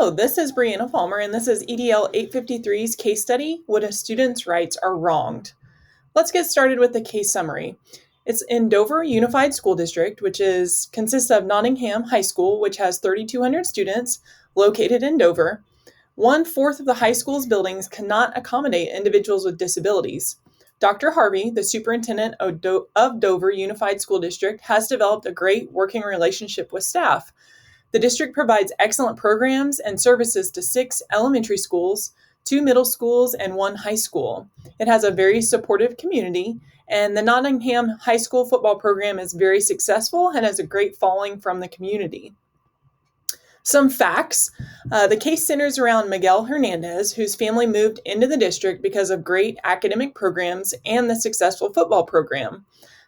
Hello, this is Brianna Volmer, and this is EDL 853's case study, When a Student's Rights Are Wronged. Let's get started with the case summary. It's in Dover Unified School District, which consists of Nottingham High School, which has 3,200 students located in Dover. 1/4 of the high school's buildings cannot accommodate individuals with disabilities. Dr. Harvey, the superintendent of Dover Unified School District, has developed a great working relationship with staff. The district provides excellent programs and services to 6 elementary schools, 2 middle schools, and 1 high school. It has a very supportive community, and the Nottingham High School football program is very successful and has a great following from the community. Some facts. The case centers around Miguel Hernandez, whose family moved into the district because of great academic programs and the successful football program.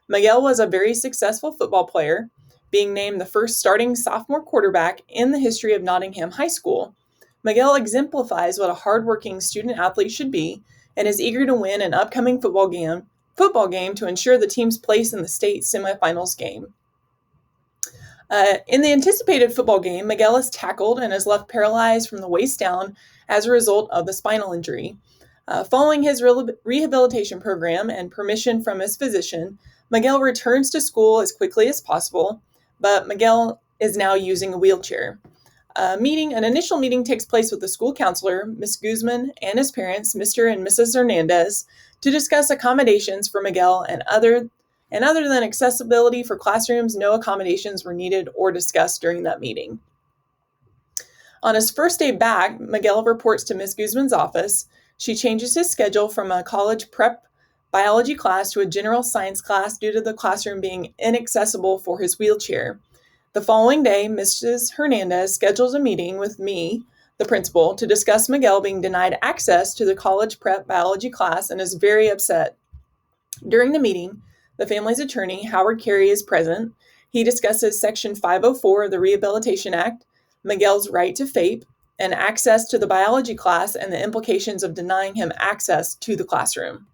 Miguel was a very successful football player, being named the first starting sophomore quarterback in the history of Nottingham High School. Miguel exemplifies what a hardworking student athlete should be and is eager to win an upcoming football game to ensure the team's place in the state semifinals game. In the anticipated football game, Miguel is tackled and is left paralyzed from the waist down as a result of the spinal injury. Following his rehabilitation program and permission from his physician, Miguel returns to school as quickly as possible, but Miguel is now using a wheelchair. An initial meeting takes place with the school counselor, Ms. Guzman, and his parents, Mr. and Mrs. Hernandez, to discuss accommodations for Miguel, and other than accessibility for classrooms, no accommodations were needed or discussed during that meeting. On his first day back, Miguel reports to Ms. Guzman's office. She changes his schedule from a college prep biology class to a general science class due to the classroom being inaccessible for his wheelchair. The following day, Mrs. Hernandez schedules a meeting with me, the principal, to discuss Miguel being denied access to the college prep biology class and is very upset. During the meeting, the family's attorney, Howard Carey, is present. He discusses Section 504 of the Rehabilitation Act, Miguel's right to FAPE, and access to the biology class and the implications of denying him access to the classroom.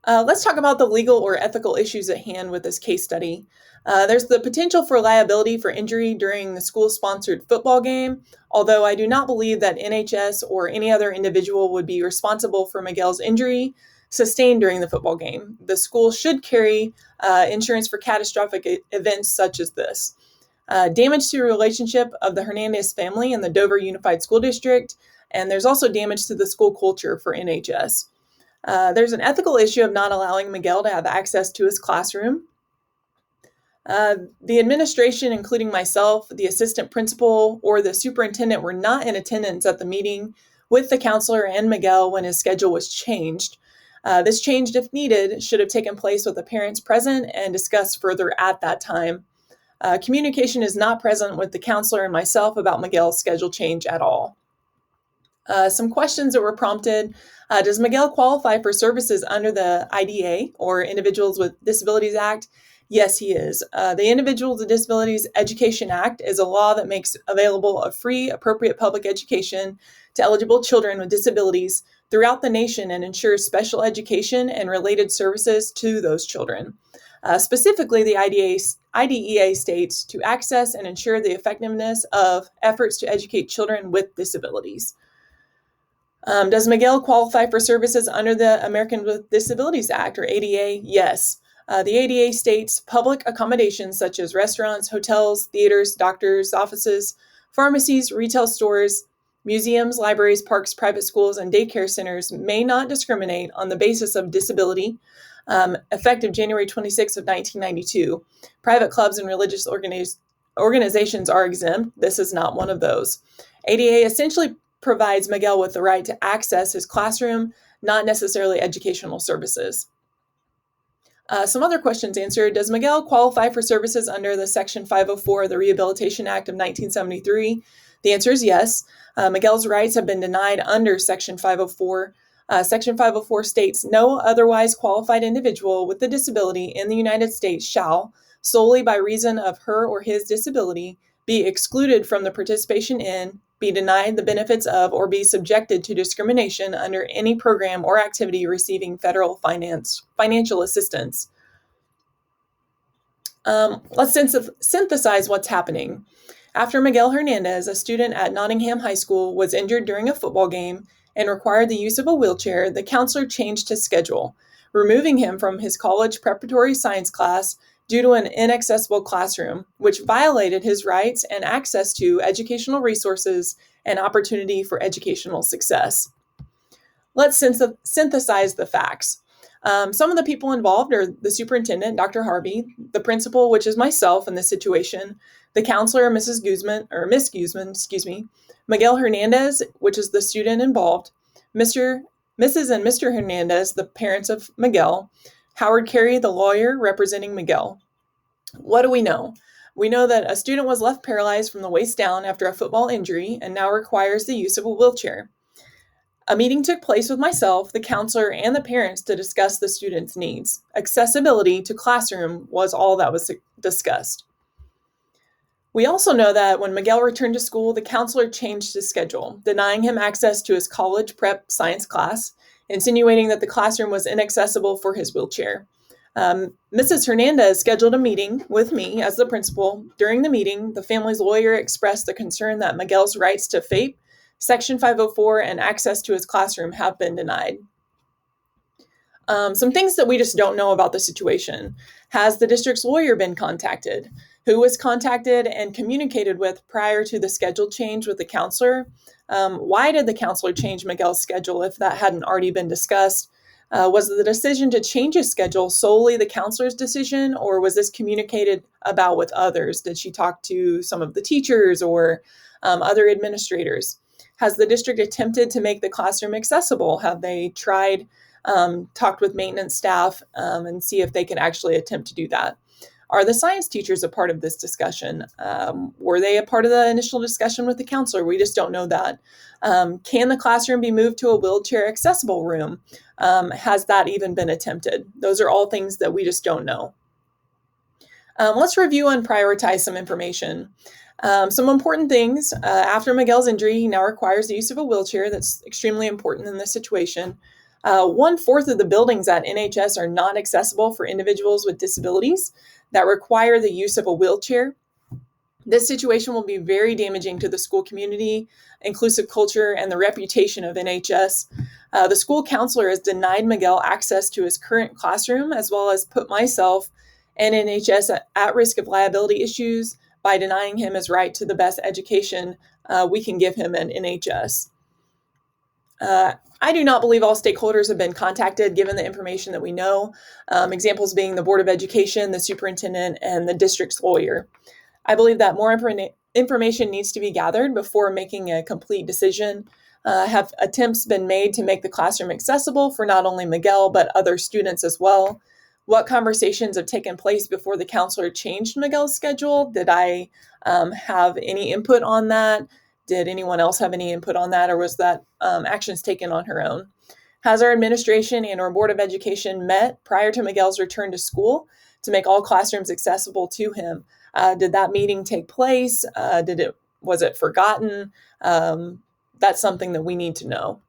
Let's talk about the legal or ethical issues at hand with this case study. There's the potential for liability for injury during the school-sponsored football game, although I do not believe that NHS or any other individual would be responsible for Miguel's injury sustained during the football game. The school should carry insurance for catastrophic events such as this. Damage to the relationship of the Hernandez family and the Dover Unified School District, and there's also damage to the school culture for NHS. There's an ethical issue of not allowing Miguel to have access to his classroom. The administration, including myself, the assistant principal, or the superintendent, were not in attendance at the meeting with the counselor and Miguel when his schedule was changed. This change, if needed, should have taken place with the parents present and discussed further at that time. Communication is not present with the counselor and myself about Miguel's schedule change at all. Some questions that were prompted. Does Miguel qualify for services under the IDA, or Individuals with Disabilities Act? Yes, he is. The Individuals with Disabilities Education Act is a law that makes available a free, appropriate public education to eligible children with disabilities throughout the nation and ensures special education and related services to those children. Specifically, the IDEA states to access and ensure the effectiveness of efforts to educate children with disabilities. Does Miguel qualify for services under the Americans with Disabilities Act, or ADA? Yes. The ADA states public accommodations such as restaurants, hotels, theaters, doctors' offices, pharmacies, retail stores, museums, libraries, parks, private schools, and daycare centers may not discriminate on the basis of disability, effective January 26 of 1992. Private clubs and religious organizations are exempt. This is not one of those. ADA essentially provides Miguel with the right to access his classroom, not necessarily educational services. Some other questions answered. Does Miguel qualify for services under the Section 504 of the Rehabilitation Act of 1973? The answer is yes. Miguel's rights have been denied under Section 504. Section 504 states, no otherwise qualified individual with a disability in the United States shall, solely by reason of her or his disability, be excluded from the participation in, be denied the benefits of, or be subjected to discrimination under any program or activity receiving federal financial assistance. Let's synthesize what's happening. After Miguel Hernandez, a student at Nottingham High School, was injured during a football game and required the use of a wheelchair, the counselor changed his schedule, removing him from his college preparatory science class due to an inaccessible classroom, which violated his rights and access to educational resources and opportunity for educational success. Let's synthesize the facts. Some of the people involved are the superintendent, Dr. Harvey, the principal, which is myself in this situation, the counselor, Miss Guzman, Miguel Hernandez, which is the student involved, Mrs. and Mr. Hernandez, the parents of Miguel, Howard Carey, the lawyer representing Miguel. What do we know? We know that a student was left paralyzed from the waist down after a football injury and now requires the use of a wheelchair. A meeting took place with myself, the counselor, and the parents to discuss the student's needs. Accessibility to classroom was all that was discussed. We also know that when Miguel returned to school, the counselor changed his schedule, denying him access to his college prep science class, insinuating that the classroom was inaccessible for his wheelchair. Mrs. Hernandez scheduled a meeting with me as the principal. During the meeting, the family's lawyer expressed the concern that Miguel's rights to FAPE, Section 504, and access to his classroom have been denied. Some things that we just don't know about the situation. Has the district's lawyer been contacted? Who was contacted and communicated with prior to the schedule change with the counselor? Why did the counselor change Miguel's schedule if that hadn't already been discussed? Was the decision to change his schedule solely the counselor's decision, or was this communicated about with others? Did she talk to some of the teachers or other administrators? Has the district attempted to make the classroom accessible? Have they tried, talked with maintenance staff and see if they can actually attempt to do that? Are the science teachers a part of this discussion? Were they a part of the initial discussion with the counselor? We just don't know that. Can the classroom be moved to a wheelchair accessible room? Has that even been attempted? Those are all things that we just don't know. Let's review and prioritize some information. Some important things. After Miguel's injury, he now requires the use of a wheelchair. That's extremely important in this situation. 1/4 of the buildings at NHS are not accessible for individuals with disabilities that require the use of a wheelchair. This situation will be very damaging to the school community, inclusive culture, and the reputation of NHS. The school counselor has denied Miguel access to his current classroom, as well as put myself and NHS at risk of liability issues by denying him his right to the best education we can give him at NHS. I do not believe all stakeholders have been contacted given the information that we know, examples being the Board of Education, the superintendent, and the district's lawyer. I believe that more information needs to be gathered before making a complete decision. Have attempts been made to make the classroom accessible for not only Miguel, but other students as well? What conversations have taken place before the counselor changed Miguel's schedule? Did I have any input on that? Did anyone else have any input on that, or was that actions taken on her own? Has our administration and our Board of Education met prior to Miguel's return to school to make all classrooms accessible to him? Did that meeting take place? Was it forgotten? That's something that we need to know.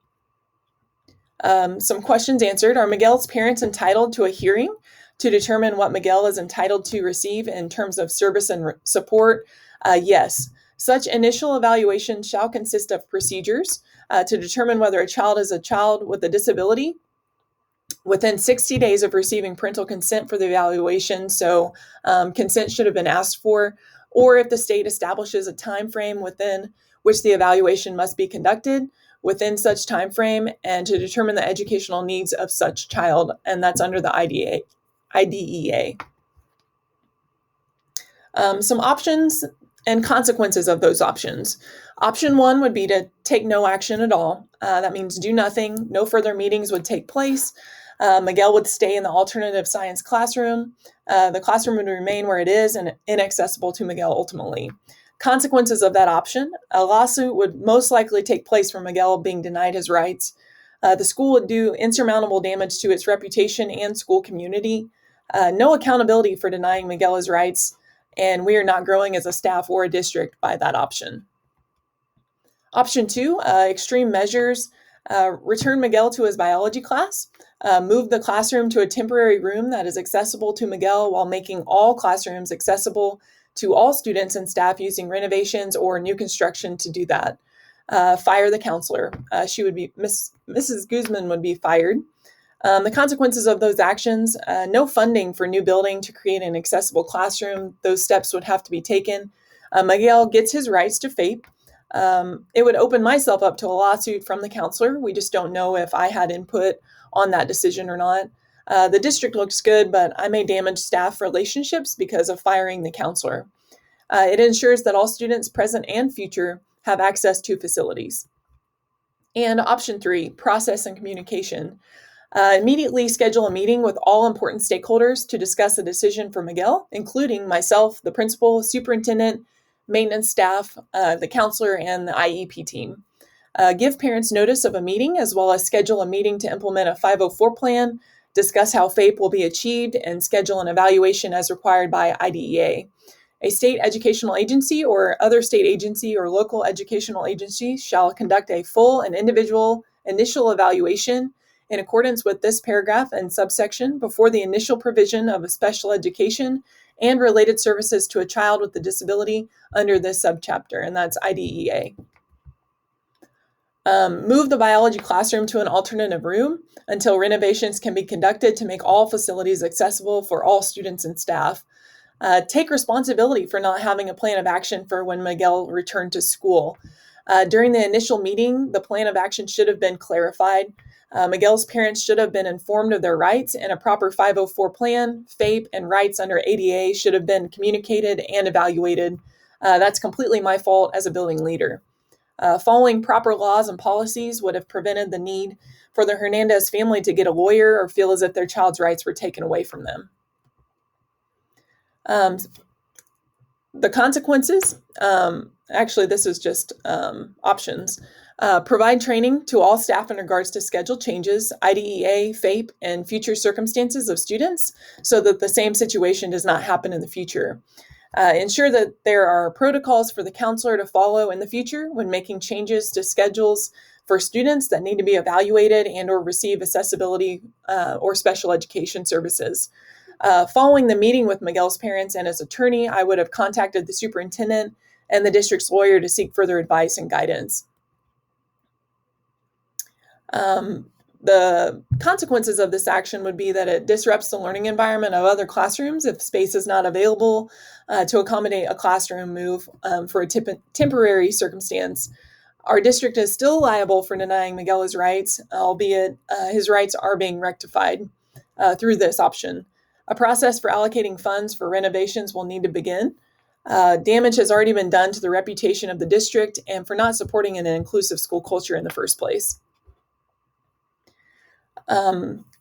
Some questions answered. Are Miguel's parents entitled to a hearing to determine what Miguel is entitled to receive in terms of service and support? Yes. Such initial evaluation shall consist of procedures to determine whether a child is a child with a disability within 60 days of receiving parental consent for the evaluation. So consent should have been asked for, or if the state establishes a time frame within which the evaluation must be conducted within such time frame, and to determine the educational needs of such child, and that's under the IDEA. Some options and consequences of those options. Option 1 would be to take no action at all. That means do nothing. No further meetings would take place. Miguel would stay in the alternative science classroom. The classroom would remain where it is and inaccessible to Miguel ultimately. Consequences of that option: a lawsuit would most likely take place for Miguel being denied his rights. The school would do insurmountable damage to its reputation and school community. No accountability for denying Miguel his rights, and we are not growing as a staff or a district by that option. Option 2, extreme measures. Return Miguel to his biology class. Move the classroom to a temporary room that is accessible to Miguel while making all classrooms accessible to all students and staff using renovations or new construction to do that. Fire the counselor. Mrs. Guzman would be fired. The consequences of those actions, no funding for new building to create an accessible classroom. Those steps would have to be taken. Miguel gets his rights to FAPE. It would open myself up to a lawsuit from the counselor. We just don't know if I had input on that decision or not. The district looks good, but I may damage staff relationships because of firing the counselor. It ensures that all students, present and future, have access to facilities. And option 3, process and communication. Immediately schedule a meeting with all important stakeholders to discuss a decision for Miguel, including myself, the principal, superintendent, maintenance staff, the counselor, and the IEP team. Give parents notice of a meeting, as well as schedule a meeting to implement a 504 plan, discuss how FAPE will be achieved, and schedule an evaluation as required by IDEA. A state educational agency or other state agency or local educational agency shall conduct a full and individual initial evaluation in accordance with this paragraph and subsection before the initial provision of a special education and related services to a child with a disability under this subchapter, and that's IDEA. Move the biology classroom to an alternative room until renovations can be conducted to make all facilities accessible for all students and staff. Take responsibility for not having a plan of action for when Miguel returned to school. During the initial meeting, the plan of action should have been clarified. Miguel's parents should have been informed of their rights, and a proper 504 plan, FAPE, and rights under ADA should have been communicated and evaluated. That's completely my fault as a building leader. Following proper laws and policies would have prevented the need for the Hernandez family to get a lawyer or feel as if their child's rights were taken away from them. The consequences, actually this is just options. Provide training to all staff in regards to schedule changes, IDEA, FAPE, and future circumstances of students so that the same situation does not happen in the future. Ensure that there are protocols for the counselor to follow in the future when making changes to schedules for students that need to be evaluated and or receive accessibility or special education services. Following the meeting with Miguel's parents and his attorney, I would have contacted the superintendent and the district's lawyer to seek further advice and guidance. The consequences of this action would be that it disrupts the learning environment of other classrooms if space is not available to accommodate a classroom move for a temporary circumstance. Our district is still liable for denying Miguel his rights, albeit his rights are being rectified through this option. A process for allocating funds for renovations will need to begin. Damage has already been done to the reputation of the district and for not supporting an inclusive school culture in the first place.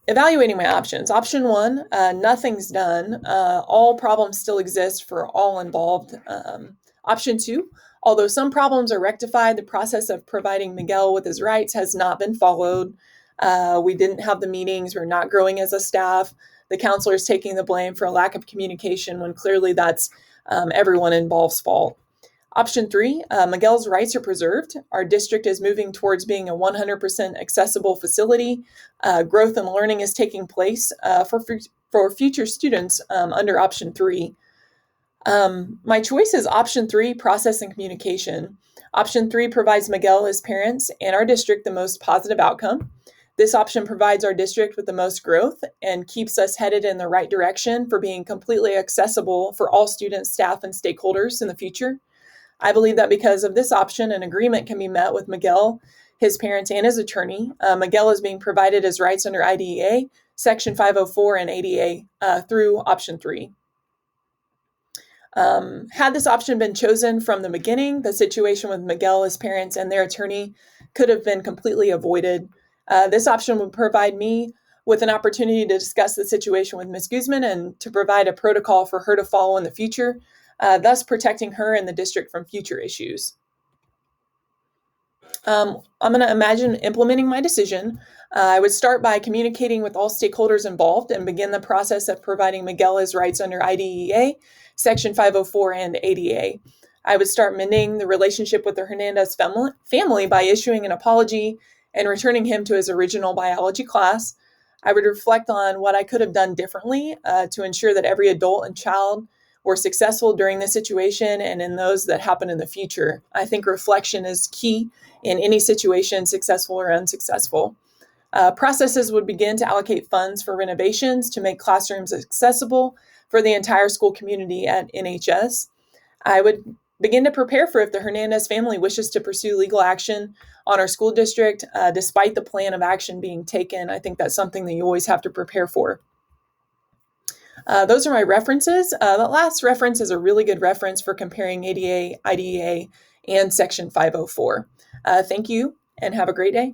Evaluating my options. Option 1, nothing's done. All problems still exist for all involved. Option 2, although some problems are rectified, the process of providing Miguel with his rights has not been followed. We didn't have the meetings. We're not growing as a staff. The counselor is taking the blame for a lack of communication when clearly that's everyone involved's fault. Option 3, Miguel's rights are preserved. Our district is moving towards being a 100% accessible facility. Growth and learning is taking place for future students under option 3. My choice is option 3, process and communication. Option 3 provides Miguel, his parents, and our district the most positive outcome. This option provides our district with the most growth and keeps us headed in the right direction for being completely accessible for all students, staff, and stakeholders in the future. I believe that because of this option, an agreement can be met with Miguel, his parents, and his attorney. Miguel is being provided his rights under IDEA, Section 504, and ADA through option 3. Had this option been chosen from the beginning, the situation with Miguel, his parents, and their attorney could have been completely avoided. This option would provide me with an opportunity to discuss the situation with Ms. Guzman and to provide a protocol for her to follow in the future, thus protecting her and the district from future issues. I'm going to imagine implementing my decision. I would start by communicating with all stakeholders involved and begin the process of providing Miguel his rights under IDEA, Section 504, and ADA. I would start mending the relationship with the Hernandez family by issuing an apology and returning him to his original biology class. I would reflect on what I could have done differently to ensure that every adult and child were successful during the situation and in those that happen in the future. I think reflection is key in any situation, successful or unsuccessful. Processes would begin to allocate funds for renovations to make classrooms accessible for the entire school community at NHS. I would begin to prepare for if the Hernandez family wishes to pursue legal action on our school district, despite the plan of action being taken. I think that's something that you always have to prepare for. Those are my references. The last reference is a really good reference for comparing ADA, IDEA, and Section 504. Thank you, and have a great day.